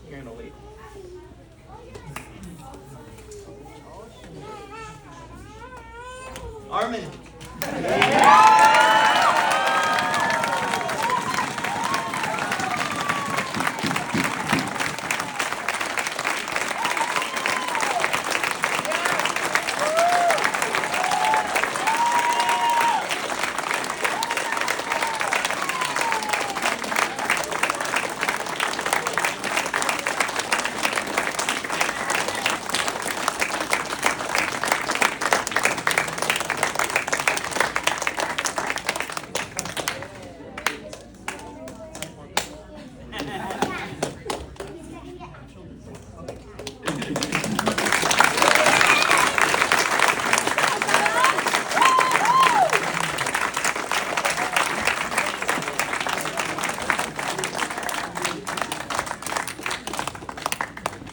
You're gonna wait. Armin.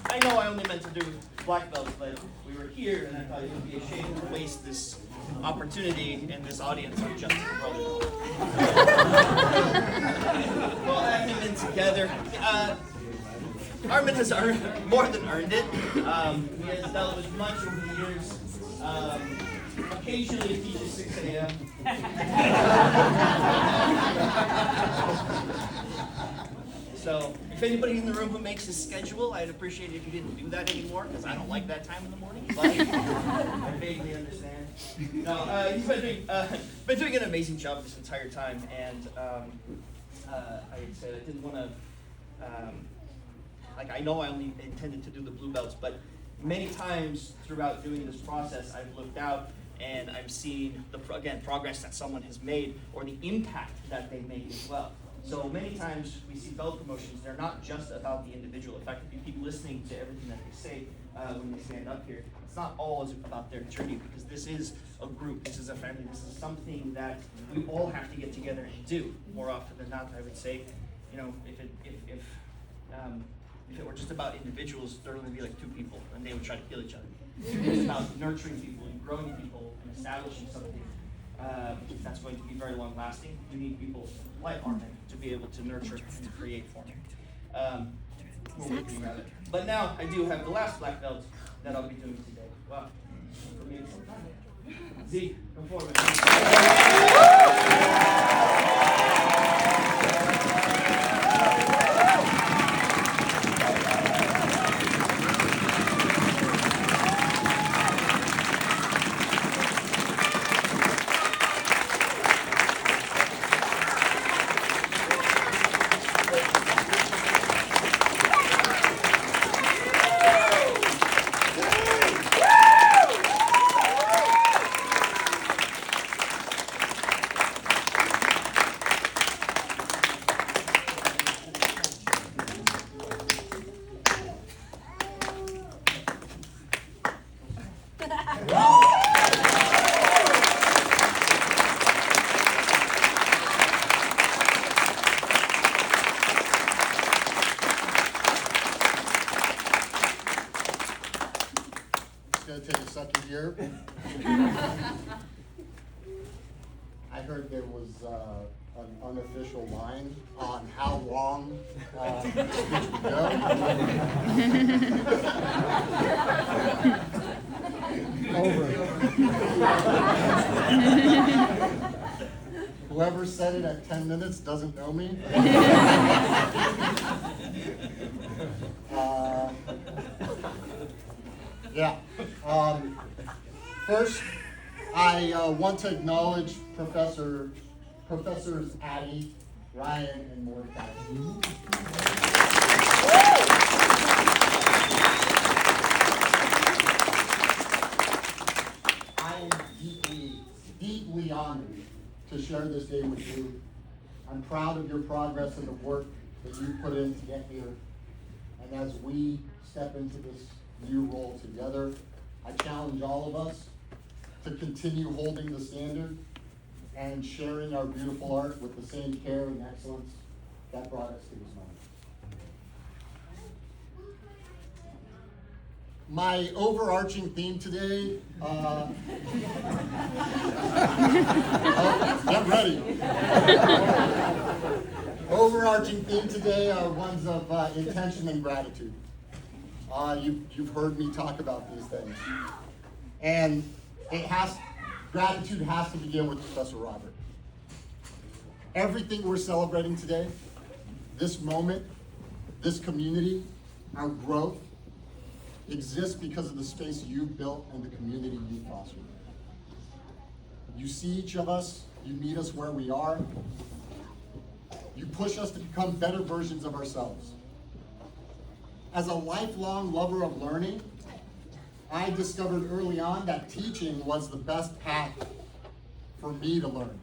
I know I only meant to do black belts, but we were here, and I thought it would be a shame to waste this opportunity in this audience of just brothers. We'll add him in together. Armin has more than earned it. He has dealt with much over the years. Occasionally he teaches 6 a.m. So, if anybody in the room who makes his schedule, I'd appreciate it if you didn't do that anymore, because I don't like that time in the morning, but I vaguely understand. No, he's been doing an amazing job this entire time, and I said I didn't want to, I know I only intended to do the blue belts, but many times throughout doing this process, I've looked out and I'm seeing progress that someone has made, or the impact that they made as well. So many times we see belt promotions, they're not just about the individual. In fact, if you keep listening to everything that they say when they stand up here, it's not always about their journey, because this is a group, this is a family, this is something that we all have to get together and do. More often than not, I would say, you know, if it were just about individuals, there'd only be like 2 people, and they would try to kill each other. It's about nurturing people and growing people and establishing something that's going to be very long lasting. You need people like Armin to be able to nurture and to create for him. But now I do have the last black belt that I'll be doing today. Wow. For me, it's some time. Z, come forward. Take a second here. I heard there was an unofficial line on how long it should go. Over. Whoever said it at 10 minutes doesn't know me. Yeah. First, I want to acknowledge Professors Addie, Ryan, and Mordecai. I am deeply honored to share this day with you. I'm proud of your progress and the work that you put in to get here. And as we step into this new role together, I challenge all of us to continue holding the standard and sharing our beautiful art with the same care and excellence that brought us to this moment. My overarching theme today, get ready. overarching theme today are ones of intention and gratitude. You've heard me talk about these things. And gratitude has to begin with Professor Robert. Everything we're celebrating today, this moment, this community, our growth, exists because of the space you built and the community you fostered. You see each of us, you meet us where we are, you push us to become better versions of ourselves. As a lifelong lover of learning, I discovered early on that teaching was the best path for me to learn.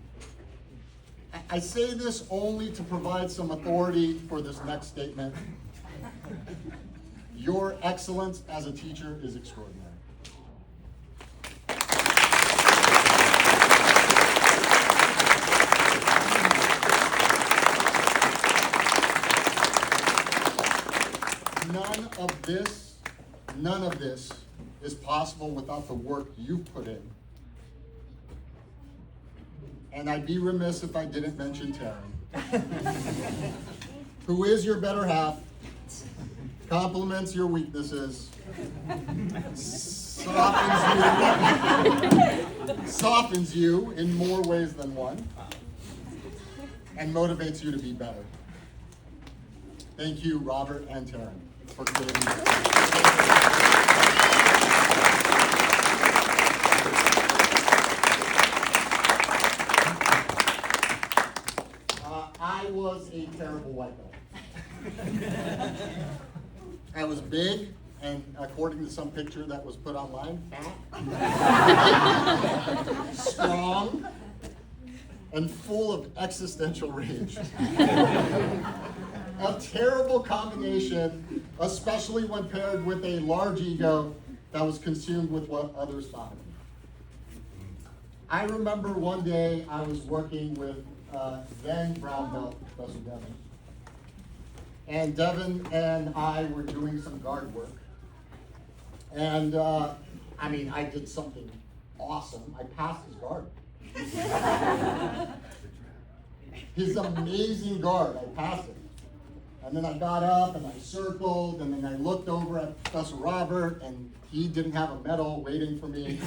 I say this only to provide some authority for this next statement. Your excellence as a teacher is extraordinary. None of this is possible without the work you've put in. And I'd be remiss if I didn't mention Taryn, who is your better half, compliments your weaknesses, softens you in more ways than one, and motivates you to be better. Thank you, Robert and Taryn, for creating this. I was a terrible white belt. I was big, and according to some picture that was put online, fat, strong, and full of existential rage. A terrible combination, especially when paired with a large ego that was consumed with what others thought of me. I remember one day I was working with then brown belt Professor Devin. And Devin and I were doing some guard work. And I did something awesome. I passed his guard. His amazing guard, I passed it. And then I got up and I circled, and then I looked over at Professor Robert, and he didn't have a medal waiting for me.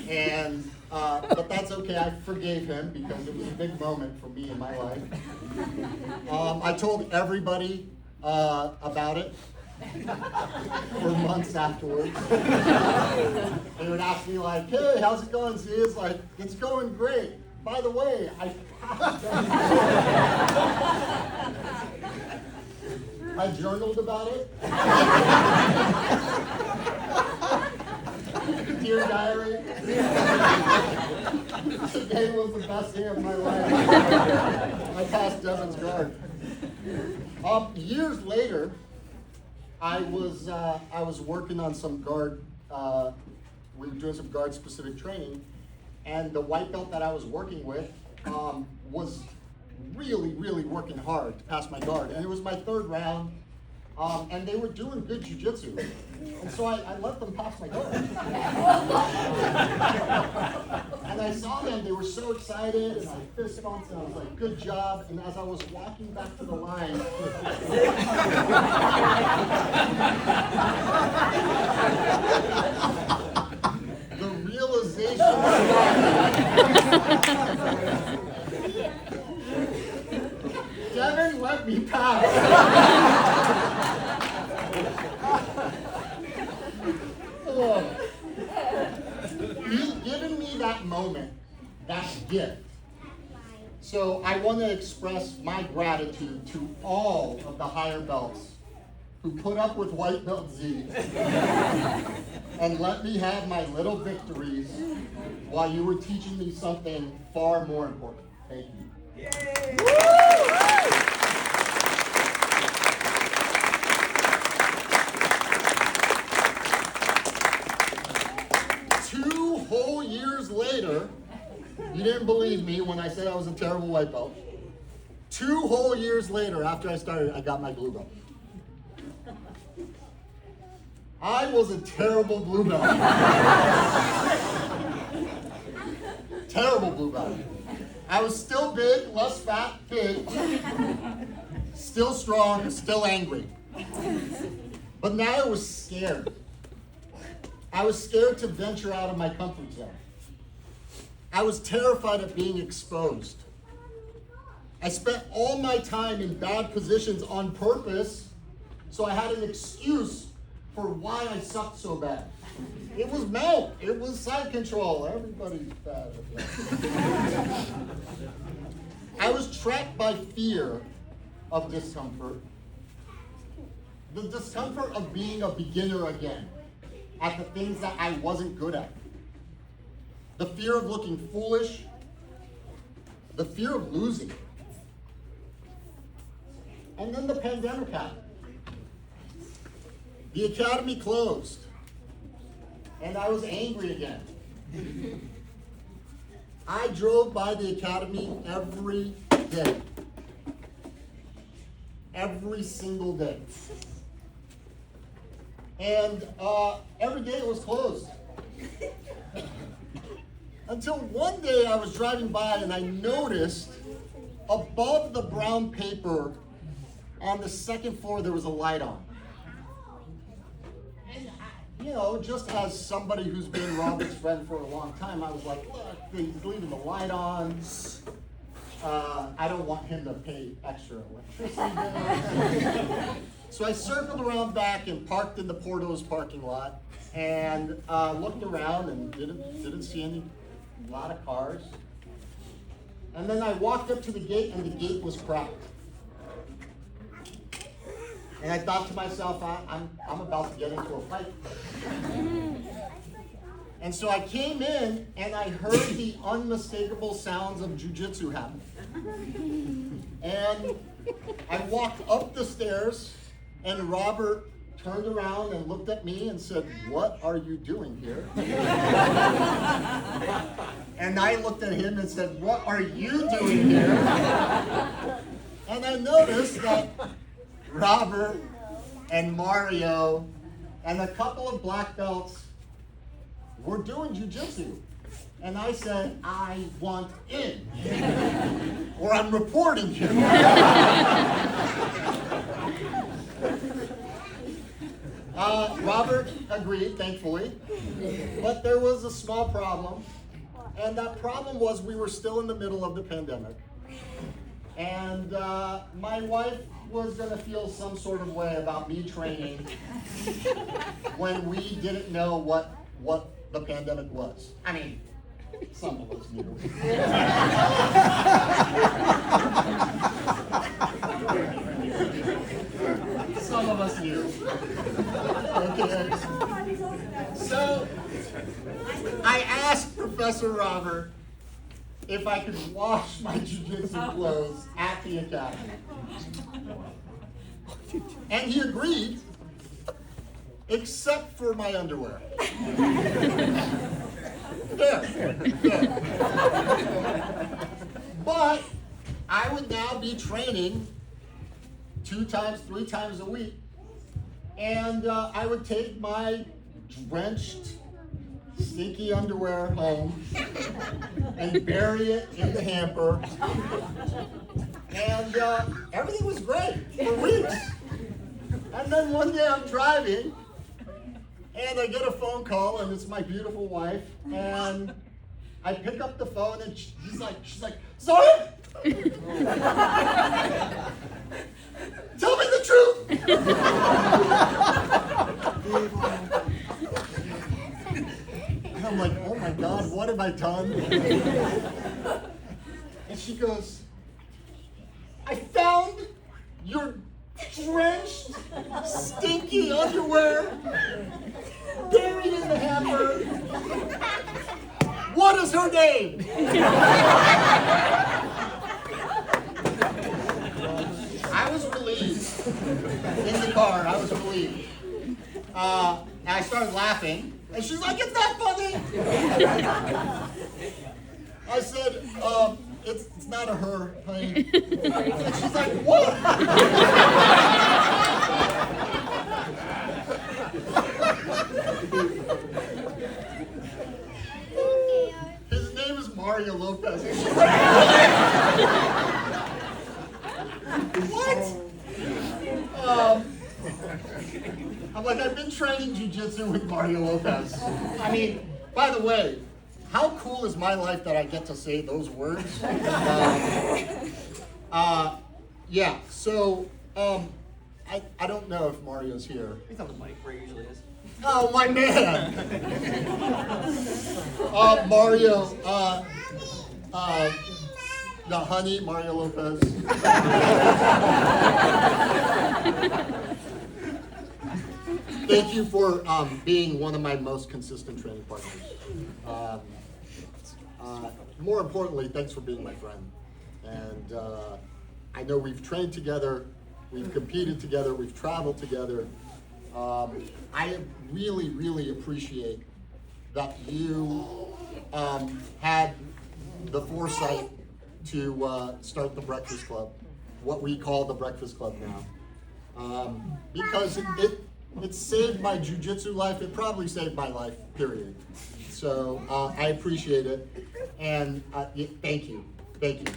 And but that's okay, I forgave him because it was a big moment for me in my life. I told everybody about it for months afterwards. They would ask me like, hey, how's it going? See, it's like, it's going great. By the way, I I journaled about it. Dear diary. Today was the best day of my life. I passed Devin's guard. Years later, I was working on some guard. We were doing some guard specific training, and the white belt that I was working with was really working hard to pass my guard. And it was my third round, and they were doing good jiu-jitsu. And so I let them pass my guard. And I saw them, they were so excited, and I fist bumped, and I was like, good job. And as I was walking back to the line, the realization Devin let me pass. He's given me that moment, that gift. So I want to express my gratitude to all of the higher belts who put up with white belt Z and let me have my little victories while you were teaching me something far more important. Thank you. Yay. Woo! 2 whole years later, you didn't believe me when I said I was a terrible white belt. 2 whole years later, after I started, I got my blue belt. I was a terrible blue belt. Terrible blue belt. I was still big, less fat, big. Still strong, still angry. But now I was scared. I was scared to venture out of my comfort zone. I was terrified of being exposed. I spent all my time in bad positions on purpose, so I had an excuse for why I sucked so bad. It was mount, it was side control, everybody's bad at that. I was trapped by fear of discomfort. The discomfort of being a beginner again at the things that I wasn't good at. The fear of looking foolish. The fear of losing. And then the pandemic happened. The academy closed. And I was angry again. I drove by the academy every day. Every single day. And every day it was closed. Until one day I was driving by and I noticed above the brown paper on the second floor there was a light on. And just as somebody who's been Robert's friend for a long time, I was like, look, he's leaving the light on. I don't want him to pay extra electricity bill. So I circled around back and parked in the Porto's parking lot and looked around and didn't see any lot of cars. And then I walked up to the gate and the gate was cracked. And I thought to myself, I'm about to get into a fight. And so I came in and I heard the unmistakable sounds of Jiu-Jitsu happening. And I walked up the stairs and Robert turned around and looked at me and said, "What are you doing here?" And I looked at him and said, "What are you doing here?" And I noticed that Robert and Mario and a couple of black belts were doing jiu-jitsu. And I said, "I want in, or I'm reporting you." Robert agreed, thankfully, but there was a small problem, and that problem was we were still in the middle of the pandemic, and my wife was going to feel some sort of way about me training when we didn't know what the pandemic was. I mean, some of us knew. Some of us knew. Okay. So I asked Professor Robert if I could wash my jiu-jitsu clothes at the academy. And he agreed, except for my underwear. Fair. But I would now be training 2 times, 3 times a week. And I would take my drenched, stinky underwear home and bury it in the hamper. And everything was great for weeks. And then one day I'm driving and I get a phone call and it's my beautiful wife. And I pick up the phone and she's like, "Zareh! Tell me the truth!" And I'm like, "Oh my God, what have I done?" And she goes, "I found your drenched, stinky underwear buried in the hamper. What is her name?" I was relieved. In the car, I was relieved. And I started laughing, and she's like, "It's not funny." I said, it's not a her, honey." And she's like, "What?" His name is Mario Lopez. I'm like, I've been training jiu-jitsu with Mario Lopez. I mean, by the way, how cool is my life that I get to say those words? Yeah, so, I don't know if Mario's here. He's on the mic where he usually is. Oh, my man! Mario, the honey, Mario Lopez. Thank you for being one of my most consistent training partners. More importantly, thanks for being my friend. And I know we've trained together, we've competed together, we've traveled together. I really, really appreciate that you had the foresight to start the Breakfast Club, what we call the Breakfast Club now. Because it saved my jiu-jitsu life, it probably saved my life, period. So I appreciate it, and thank you, thank you.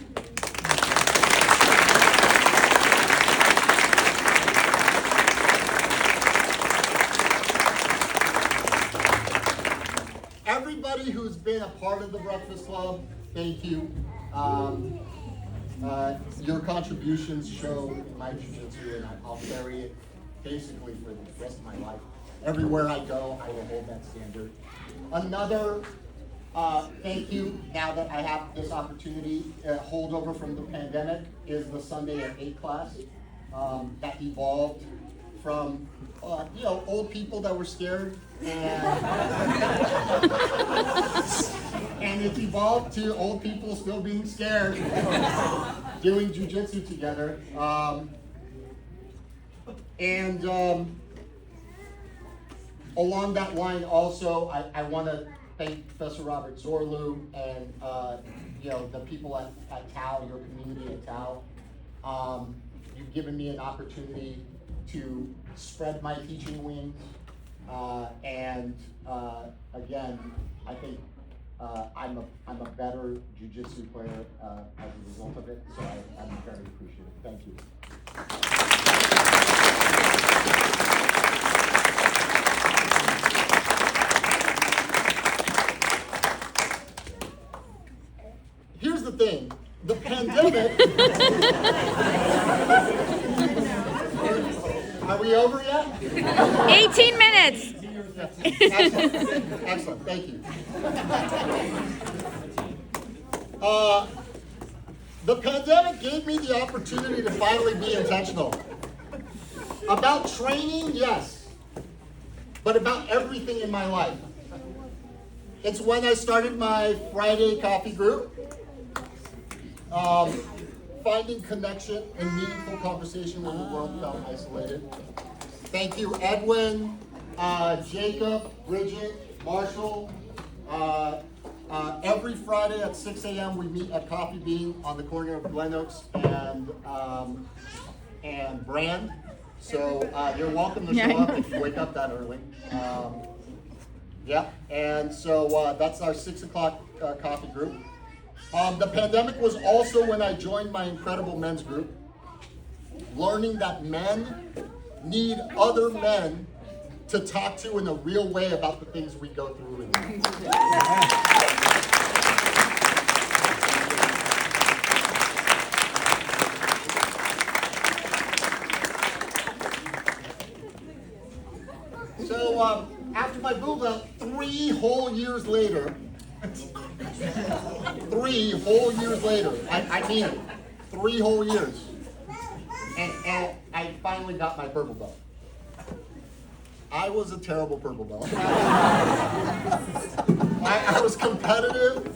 Everybody who's been a part of the Breakfast Club, thank you. Your contributions show in my jiu-jitsu, and I'll carry it basically for the rest of my life. Everywhere I go, I will hold that standard. Another thank you, now that I have this opportunity, holdover from the pandemic, is the Sunday at 8 class that evolved from old people that were scared, and it evolved to old people still being scared, doing jiu-jitsu together. Along that line also, I want to thank Professor Robert Zorlu and the people at Tau, your community at Tau. You've given me an opportunity to spread my teaching wings, again, I think I'm a better jiu-jitsu player as a result of it, so I'm very appreciative. Thank you. Here's the thing, the pandemic. Are we over yet? 18 minutes. Excellent, thank you. The pandemic gave me the opportunity to finally be intentional. About training, yes, but about everything in my life. It's when I started my Friday coffee group. Finding connection and meaningful conversation when the world felt isolated. Thank you, Edwin, Jacob, Bridget, Marshall. Every Friday at 6 a.m. we meet at Coffee Bean on the corner of Glen Oaks and Brand. So you're welcome to show up if you wake up that early. Yeah, and so that's our 6 o'clock coffee group. The pandemic was also when I joined my incredible men's group, learning that men need other men to talk to in a real way about the things we go through in life. So after my blue belt, 3 whole years later, 3 whole years later, I mean it, 3 whole years, and I finally got my purple belt. I was a terrible purple belt. I was competitive,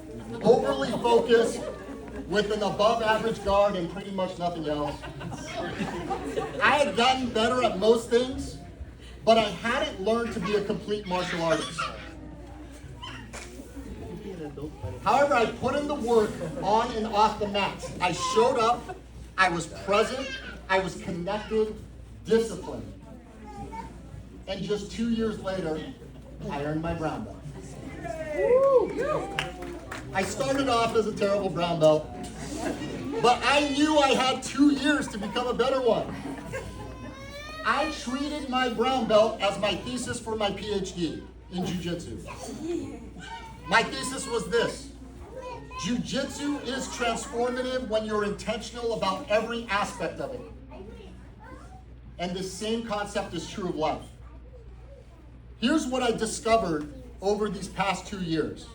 overly focused, with an above average guard and pretty much nothing else. I had gotten better at most things, but I hadn't learned to be a complete martial artist. However, I put in the work on and off the mats. I showed up, I was present, I was connected, disciplined. And just 2 years later, I earned my brown belt. I started off as a terrible brown belt, but I knew I had 2 years to become a better one. I treated my brown belt as my thesis for my PhD in Jiu-Jitsu. My thesis was this: Jiu-Jitsu is transformative when you're intentional about every aspect of it. And the same concept is true of life. Here's what I discovered over these past 2 years.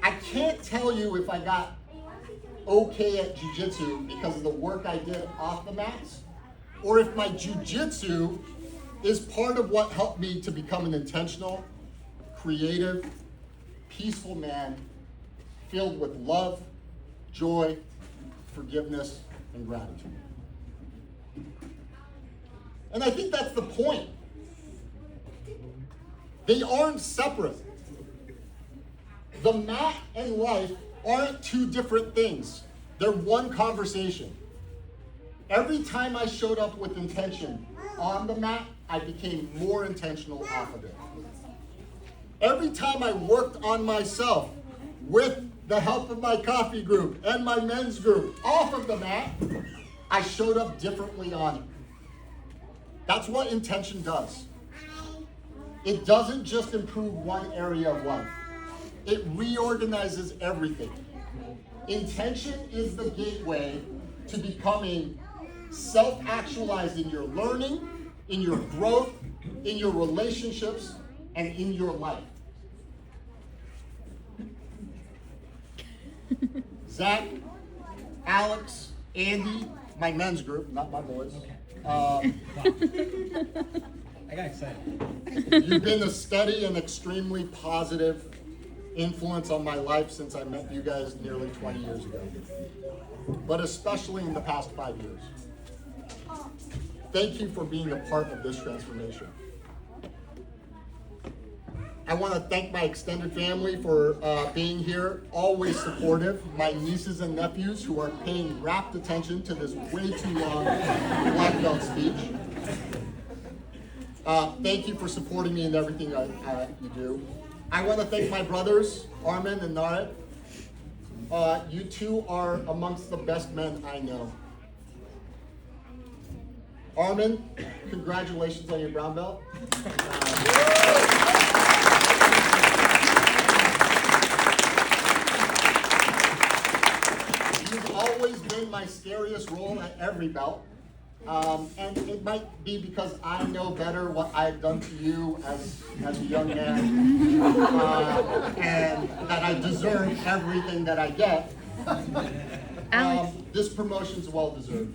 I can't tell you if I got okay at Jiu-Jitsu because of the work I did off the mats, or if my Jiu-Jitsu is part of what helped me to become an intentional, creative, peaceful man filled with love, joy, forgiveness, and gratitude. And I think that's the point. They aren't separate. The mat and life aren't two different things. They're one conversation. Every time I showed up with intention on the mat, I became more intentional off of it. Every time I worked on myself with the help of my coffee group and my men's group off of the mat, I showed up differently on it. That's what intention does. It doesn't just improve one area of life. It reorganizes everything. Intention is the gateway to becoming self-actualized in your learning, in your growth, in your relationships, and in your life. Zach, Alex, Andy, my men's group, not my boys. I got excited. You've been a steady and extremely positive influence on my life since I met you guys nearly 20 years ago, but especially in the past 5 years. Thank you for being a part of this transformation. I want to thank my extended family for being here, always supportive. My nieces and nephews who are paying rapt attention to this way too long black belt speech. Thank you for supporting me in everything you do. I want to thank my brothers, Armin and Zareh. You two are amongst the best men I know. Armin, congratulations on your brown belt. You've always been my scariest role at every belt. And it might be because I know better what I've done to you as a young man, and that I deserve everything that I get. This promotion's well deserved.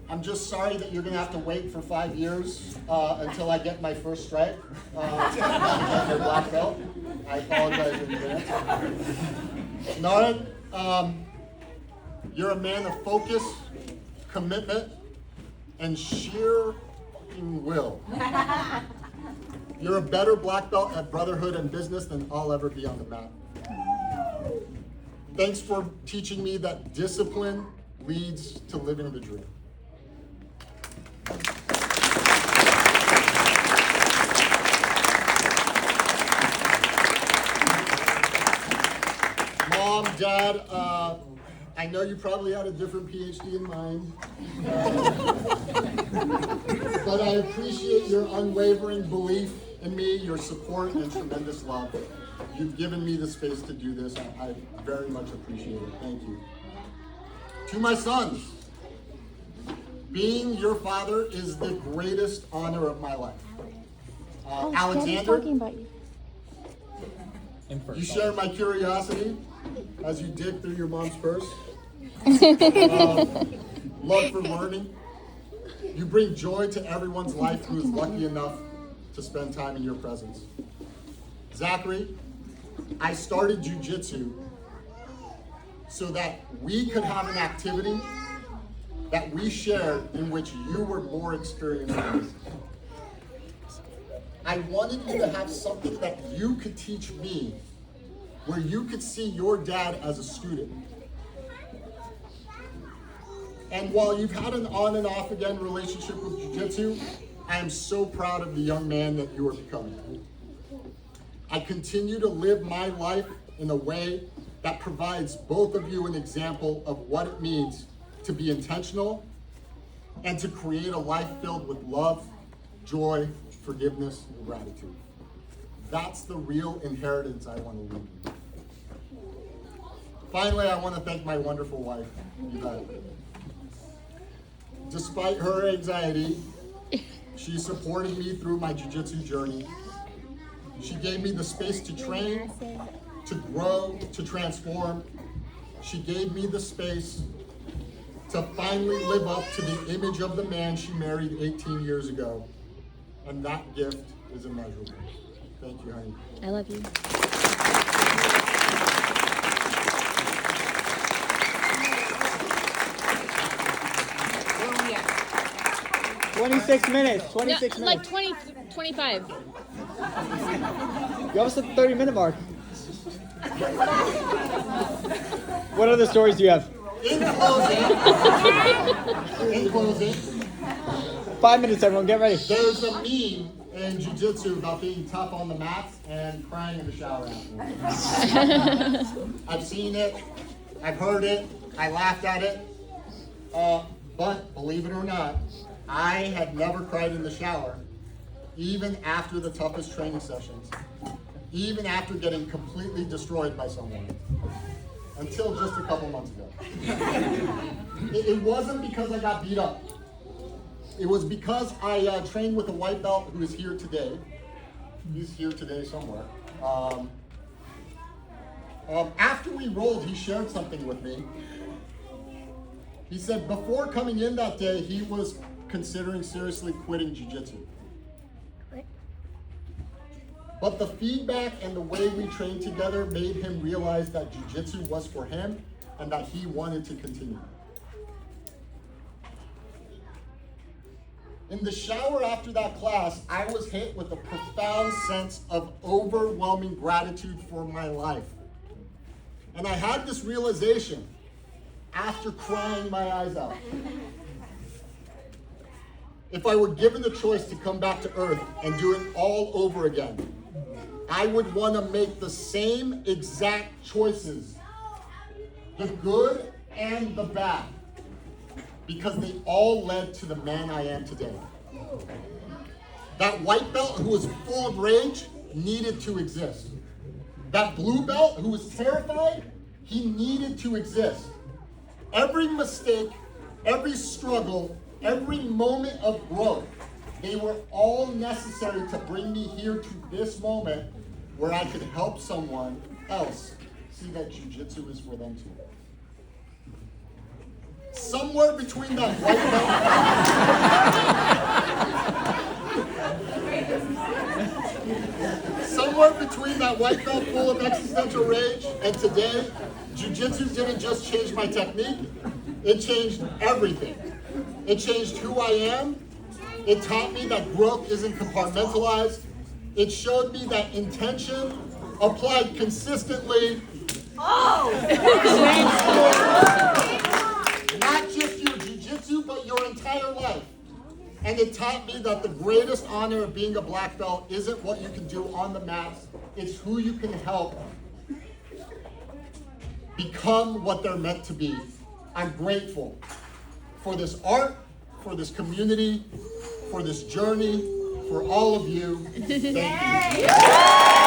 I'm just sorry that you're gonna have to wait for 5 years until I get my first stripe to get your black belt. I apologize in advance. Zareh, you're a man of focus, commitment, and sheer fucking will. You're a better black belt at brotherhood and business than I'll ever be on the mat. Thanks for teaching me that discipline leads to living the dream. Mom, Dad, I know you probably had a different PhD in mind, but I appreciate your unwavering belief in me, your support, and tremendous love. You've given me the space to do this. I very much appreciate it. Thank you. To my sons, being your father is the greatest honor of my life. Alexander, you share my curiosity as you dig through your mom's purse. Love for learning. You bring joy to everyone's life who is lucky enough to spend time in your presence. Zachary, I started Jiu-Jitsu so that we could have an activity that we shared in which you were more experienced than me. I wanted you to have something that you could teach me, where you could see your dad as a student. And while you've had an on and off again relationship with Jiu-Jitsu, I am so proud of the young man that you are becoming. I continue to live my life in a way that provides both of you an example of what it means to be intentional and to create a life filled with love, joy, forgiveness, and gratitude. That's the real inheritance I want to leave you. Finally, I want to thank my wonderful wife, Yvette. Despite her anxiety, she supported me through my jiu-jitsu journey. She gave me the space to train, to grow, to transform. She gave me the space to finally live up to the image of the man she married 18 years ago. And that gift is immeasurable. Thank you, honey. I love you. 26 minutes. 26 No, minutes. like 20, 25. You almost hit the 30-minute mark. What other stories do you have? In closing, 5 minutes, everyone. Get ready. there's a meme in jiu-jitsu about being tough on the mats and crying in the shower afterwards. I've seen it, I've heard it, I laughed at it, but believe it or not, I had never cried in the shower, even after the toughest training sessions, even after getting completely destroyed by someone, until just a couple months ago. It wasn't because I got beat up. It was because I trained with a white belt who is here today. He's here today somewhere. After we rolled, he shared something with me. He said before coming in that day, he was considering seriously quitting jiu-jitsu. But the feedback and the way we trained together made him realize that jiu-jitsu was for him and that he wanted to continue. In the shower after that class, I was hit with a profound sense of overwhelming gratitude for my life. And I had this realization after crying my eyes out. If I were given the choice to come back to earth and do it all over again, I would want to make the same exact choices, the good and the bad, because they all led to the man I am today. That white belt who was full of rage needed to exist. That blue belt who was terrified, he needed to exist. Every mistake, every struggle, every moment of growth, they were all necessary to bring me here to this moment where I could help someone else see that jiu-jitsu is for them too. Somewhere between that white belt, somewhere between that white belt full of existential rage and today, jiu-jitsu didn't just change my technique, it changed everything. It changed who I am. It taught me that growth isn't compartmentalized. It showed me that intention applied consistently not just your jiu-jitsu, but your entire life. And it taught me that the greatest honor of being a black belt isn't what you can do on the mat, it's who you can help become what they're meant to be. I'm grateful for this art, for this community, for this journey, for all of you. Thank you.